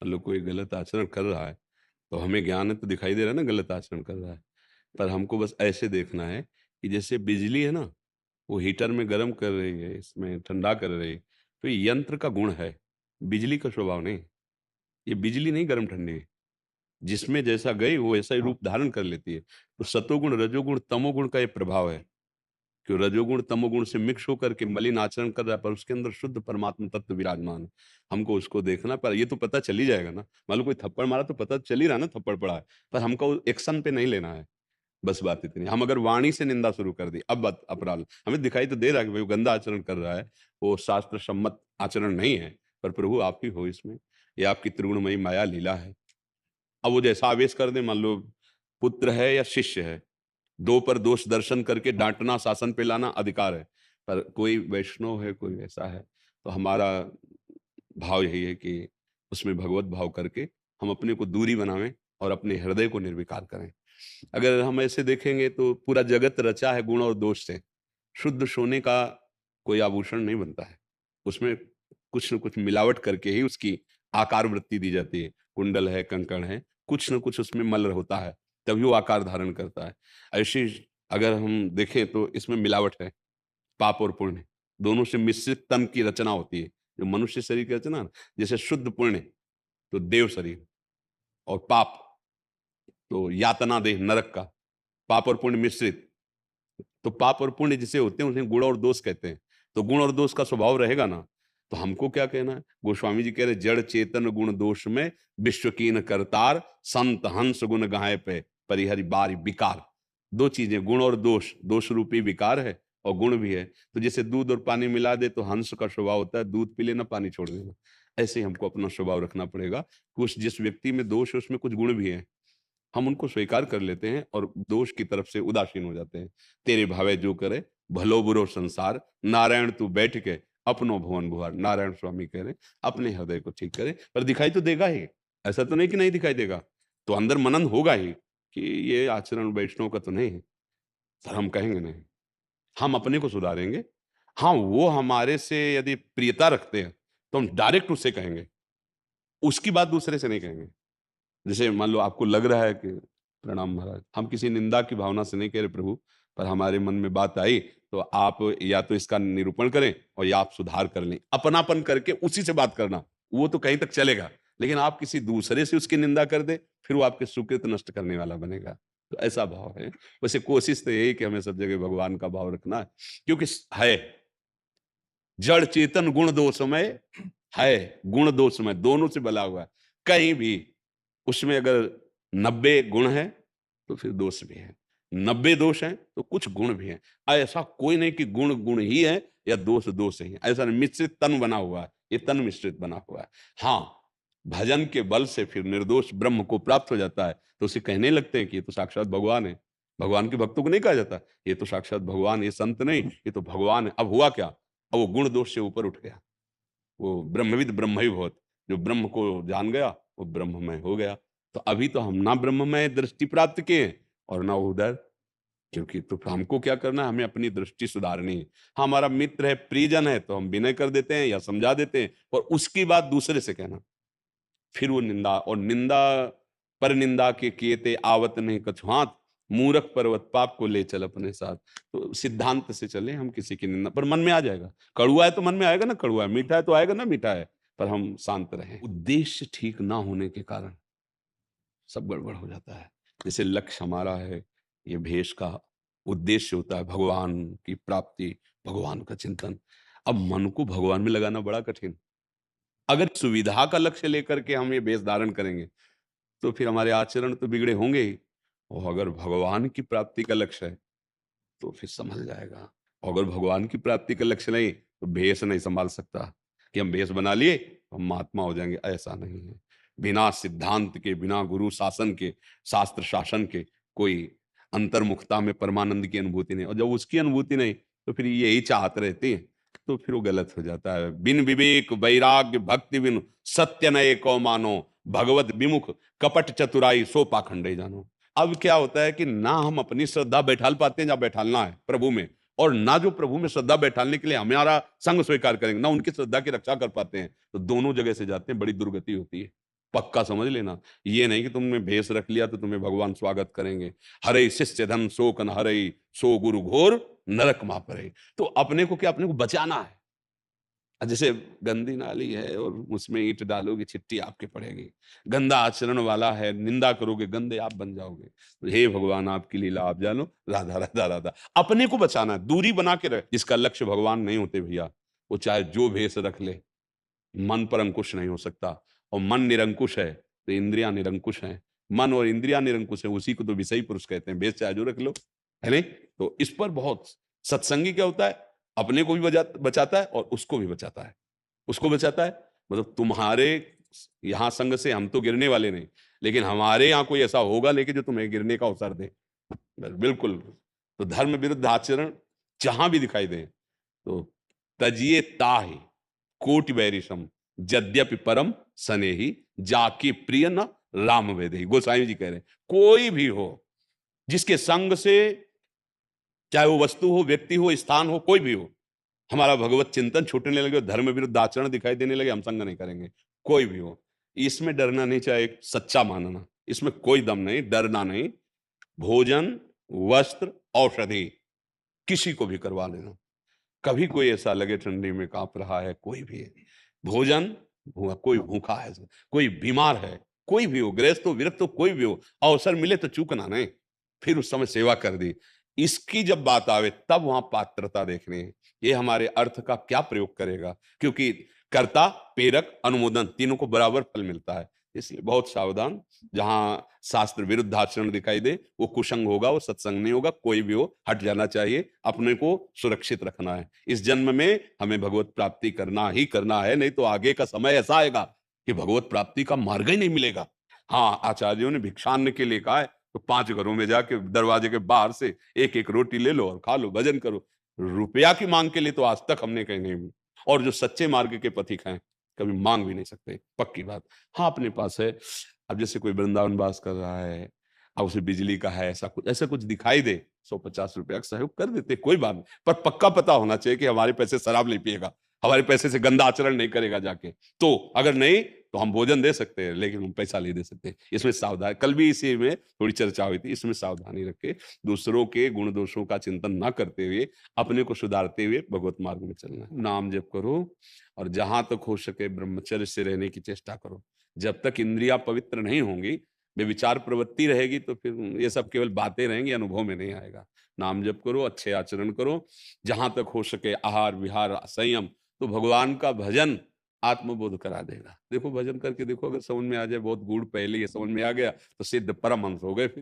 मतलब कोई गलत आचरण कर रहा है, तो हमें ज्ञान है तो दिखाई दे रहा है ना गलत आचरण कर रहा है। पर हमको बस ऐसे देखना है कि जैसे बिजली है ना, वो हीटर में गर्म कर रही है, इसमें ठंडा कर रही है, तो ये यंत्र का गुण है, बिजली का स्वभाव नहीं। ये बिजली नहीं गरम ठंडी है, जिसमें जैसा गई वो वैसा ही रूप धारण कर लेती है। तो सतोगुण, रजोगुण, तमोगुण का ये प्रभाव है कि रजोगुण तमोगुण से मिक्स होकर के मलिन आचरण कर रहा है, पर उसके अंदर शुद्ध परमात्मा तत्व विराजमान है। हमको उसको देखना, पर ये तो पता चल ही जाएगा ना। मान लो कोई थप्पड़ मारा तो पता चल ही रहा है ना थप्पड़ पड़ा है, पर हमको एक्शन पे नहीं लेना है। बस बात इतनी। हम अगर वाणी से निंदा शुरू कर दी, अब बात अपराध, हमें दिखाई तो दे रहा है कि भाई वो गंदा आचरण कर रहा है, वो शास्त्र सम्मत आचरण नहीं है, पर प्रभु आप ही हो इसमें, ये आपकी त्रिगुणमयी माया लीला है। अब वो जैसा आवेश कर दे, मान लो पुत्र है या शिष्य है, दो पर दोष दर्शन करके डांटना, शासन पे लाना अधिकार है। पर कोई वैष्णव है, कोई ऐसा है, तो हमारा भाव यही है कि उसमें भगवत भाव करके हम अपने को दूरी बनावें और अपने हृदय को निर्विकार करें। अगर हम ऐसे देखेंगे तो पूरा जगत रचा है गुण और दोष से। शुद्ध सोने का कोई आभूषण नहीं बनता है, उसमें कुछ न कुछ मिलावट करके ही उसकी आकार वृत्ति दी जाती है। कुंडल है, कंकण है, कुछ न कुछ उसमें मल होता है, तभी वो आकार धारण करता है। ऐसे अगर हम देखें तो इसमें मिलावट है, पाप और पुण्य दोनों से मिश्रित तन की रचना होती है। जो मनुष्य शरीर की रचना ना, जैसे शुद्ध पुण्य तो देव शरीर, और पाप तो यातना देह नरक का। पाप और पुण्य मिश्रित, तो पाप और पुण्य जिसे होते हैं उन्हें गुण और दोष कहते हैं। तो गुण और दोष का स्वभाव रहेगा ना, तो हमको क्या कहना है? गोस्वामी जी कह रहे जड़ चेतन गुण दोष में विश्व कीन करतार, संत हंस गुण गाये पे परिहरि बारी विकार। दो चीजें, गुण और दोष, दोष रूपी विकार है और गुण भी है। तो जैसे दूध और पानी मिला दे तो हंस का स्वभाव होता है दूध पी लेना, पानी छोड़ देना। ऐसे ही हमको अपना स्वभाव रखना पड़ेगा। कुछ जिस व्यक्ति में दोष है उसमें कुछ गुण भी है, हम उनको स्वीकार कर लेते हैं और दोष की तरफ से उदासीन हो जाते हैं। तेरे भावे जो करे भलो बुरो संसार, नारायण तू बैठ के अपनो भुवन भुआर। नारायण स्वामी कह रहे अपने हृदय को ठीक करे, पर दिखाई तो देगा ही, ऐसा तो नहीं कि नहीं दिखाई देगा। तो अंदर मनन होगा ही कि ये आचरण वैष्णव का तो नहीं है, पर हम कहेंगे नहीं, हम अपने को सुधारेंगे। हाँ, वो हमारे से यदि प्रियता रखते हैं तो हम डायरेक्ट उससे कहेंगे, उसकी बात दूसरे से नहीं कहेंगे। जैसे मान लो आपको लग रहा है कि प्रणाम महाराज, हम किसी निंदा की भावना से नहीं कह रहे प्रभु, पर हमारे मन में बात आई, तो आप या तो इसका निरूपण करें और या आप सुधार कर लें। अपनापन करके उसी से बात करना, वो तो कहीं तक चलेगा। लेकिन आप किसी दूसरे से उसकी निंदा कर दे, फिर वो आपके सुकृत नष्ट करने वाला बनेगा। तो ऐसा भाव है। वैसे कोशिश तो यही कि हमें सब जगह भगवान का भाव रखना है, क्योंकि है जड़ चेतन गुण दोषमय है, गुण दोषमय दोनों से बला हुआ है। कहीं भी उसमें अगर 90 गुण है तो फिर दोष भी है, 90 दोष हैं तो कुछ गुण भी हैं। ऐसा कोई नहीं कि गुण गुण ही है या दोष दोष ही है, ऐसा नहीं। मिश्रित तन बना हुआ है, ये तन मिश्रित बना हुआ है। हाँ, भजन के बल से फिर निर्दोष ब्रह्म को प्राप्त हो जाता है, तो उसे कहने लगते हैं कि ये तो साक्षात भगवान है। भगवान के भक्तों को नहीं कहा जाता ये तो साक्षात भगवान, ये संत नहीं, ये तो भगवान है। अब हुआ क्या? अब वो गुण दोष से ऊपर उठ गया, वो ब्रह्मविद ब्रह्मैभूत, जो ब्रह्म को जान गया वो ब्रह्ममय हो गया। तो अभी तो हम ना ब्रह्ममय दृष्टि प्राप्त किए और ना उधर, क्योंकि तो हमको क्या करना है, हमें अपनी दृष्टि सुधारनी है। हाँ, हमारा मित्र है, प्रियजन है, तो हम विनय कर देते हैं या समझा देते हैं, और उसकी बात दूसरे से कहना, फिर वो निंदा, और निंदा पर निंदा के किए ते आवत नहीं कछु हाथ, मूरख पर्वत पाप को ले चल अपने साथ। तो सिद्धांत से चले हम, किसी की निंदा पर मन में आ जाएगा। कड़ुआ है तो मन में आएगा ना कड़ुआ है, मीठा है तो आएगा ना मीठा है, पर हम शांत रहें। उद्देश्य ठीक ना होने के कारण सब गड़बड़ हो जाता है। जैसे लक्ष्य हमारा है, ये भेष का उद्देश्य होता है भगवान की प्राप्ति, भगवान का चिंतन। अब मन को भगवान में लगाना बड़ा कठिन। अगर सुविधा का लक्ष्य लेकर के हम ये वेश धारण करेंगे तो फिर हमारे आचरण तो बिगड़े होंगे ही। और अगर भगवान की प्राप्ति का लक्ष्य है तो फिर संभल जाएगा। और अगर भगवान की प्राप्ति का लक्ष्य नहीं तो भेष नहीं संभाल सकता कि हम भेष बना लिए हम महात्मा हो जाएंगे, ऐसा नहीं है। बिना सिद्धांत के, बिना गुरु शासन के, शास्त्र शासन के कोई अंतर्मुखता में परमानंद की अनुभूति नहीं। और जब उसकी अनुभूति नहीं तो फिर यही चाहत रहती है, तो फिर वो गलत हो जाता है। बिन विवेक वैराग्य भक्ति बिन सत्य नए को मानो, भगवत विमुख कपट चतुराई सो पाखंडे जानो। अब क्या होता है कि ना हम अपनी श्रद्धा बैठाल पाते हैं जहां बैठालना है प्रभु में, और ना जो प्रभु में श्रद्धा बैठालने के लिए हमारा संग स्वीकार करेंगे, ना उनकी श्रद्धा की रक्षा कर पाते हैं। तो दोनों जगह से जाते हैं, बड़ी दुर्गति होती है। पक्का समझ लेना। ये नहीं कि तुमने भेष रख लिया तो तुम्हें भगवान स्वागत करेंगे। हरै शिष्य धन सो कन हरै, सो गुरु घोर नरक मा परै। तो अपने को क्या, अपने को बचाना है। जैसे गंदी नाली है और उसमें ईंट डालोगे, चिट्ठी आपके पड़ेगी। गंदा आचरण वाला है, निंदा करोगे, गंदे आप बन जाओगे। तो हे भगवान आपकी लीला आप जानो, राधा राधा राधा। अपने को बचाना है, दूरी बना के रहे। जिसका लक्ष्य भगवान नहीं होते भैया, वो चाहे जो भेष रख ले, मन पर अंकुश नहीं हो सकता। और मन निरंकुश है तो इंद्रियां निरंकुश हैं। मन और इंद्रियां निरंकुश है, उसी को तो विषयी पुरुष कहते हैं। भेष चाहे जो रख लो, है नहीं? तो इस पर बहुत सत्संगी क्या होता है, अपने को भी बचाता है और उसको भी बचाता है। उसको बचाता है मतलब तुम्हारे यहाँ संग से हम तो गिरने वाले नहीं, लेकिन हमारे यहाँ कोई ऐसा होगा लेकिन जो तुम्हें गिरने का अवसर दे। बिल्कुल। तो धर्म विरुद्ध आचरण जहां भी दिखाई दे तो तजिए ताहि कोटि बैरिशम, यद्यपि परम सनेही, जाके प्रिय न राम वेदे। गोसाई जी कह रहे हैं कोई भी हो जिसके संग से, चाहे वो वस्तु हो, व्यक्ति हो, स्थान हो, कोई भी हो, हमारा भगवत चिंतन छूटने लगे, धर्म विरुद्ध आचरण दिखाई देने लगे, हम संग नहीं करेंगे। कोई भी हो, इसमें डरना नहीं, चाहे सच्चा मानना, इसमें कोई दम नहीं, डरना नहीं। भोजन, वस्त्र, औषधि किसी को भी करवा लेना। कभी कोई ऐसा लगे ठंडी में कांप रहा है, कोई भी है, भोजन, कोई भूखा है, कोई बीमार है, कोई भी हो, गृहस्थ हो, विरक्त हो, कोई भी हो, अवसर मिले तो चूकना नहीं, फिर उस समय सेवा कर दी। इसकी जब बात आवे तब वहां पात्रता देखनी है, ये हमारे अर्थ का क्या प्रयोग करेगा, क्योंकि कर्ता, प्रेरक, अनुमोदन तीनों को बराबर फल मिलता है। इसलिए बहुत सावधान। जहां शास्त्र विरुद्ध आचरण दिखाई दे वो कुसंग होगा, वो सत्संग नहीं होगा। कोई भी हो, हट जाना चाहिए, अपने को सुरक्षित रखना है। इस जन्म में हमें भगवत प्राप्ति करना ही करना है, नहीं तो आगे का समय ऐसा आएगा कि भगवत प्राप्ति का मार्ग ही नहीं मिलेगा। हाँ, आचार्यों ने भिक्षान्न के लिए कहा है, तो 5 घरों में जाके दरवाजे के बाहर से एक एक रोटी ले लो और खा लो, भजन करो। रुपया की मांग के लिए तो आज तक हमने कहीं नहीं। और जो सच्चे मार्ग के पथिक हैं कभी मांग भी नहीं सकते, पक्की बात। हाँ, अपने पास है। अब जैसे कोई वृंदावन वास कर रहा है, अब उसे बिजली का है, ऐसा कुछ दिखाई दे, 150 रुपया का सहयोग कर देते, कोई बात नहीं। पर पक्का पता होना चाहिए कि हमारे पैसे शराब नहीं पिएगा, हमारे पैसे से गंदा आचरण नहीं करेगा जाके। तो अगर नहीं तो हम भोजन दे सकते हैं, लेकिन हम पैसा नहीं दे सकते। इसमें सावधान, कल भी इसी में थोड़ी चर्चा हुई थी, इसमें सावधानी रखे। दूसरों के गुण दोषों का चिंतन ना करते हुए अपने को सुधारते हुए भगवत मार्ग में चलना है। नाम जप करो और जहां तक हो सके ब्रह्मचर्य से रहने की चेष्टा करो। जब तक इंद्रियां पवित्र नहीं होंगी, बेविचार प्रवृत्ति रहेगी, तो फिर ये सब केवल बातें रहेंगी, अनुभव में नहीं आएगा। नाम जप करो, अच्छे आचरण करो, जहां तक हो सके आहार विहार संयम। तो भगवान का भजन आत्मबोध करा देगा। देखो भजन करके देखो, अगर समझ में आ जाए, बहुत गूढ़ पहले ये समझ में आ गया तो सिद्ध परमहंस हो गए फिर।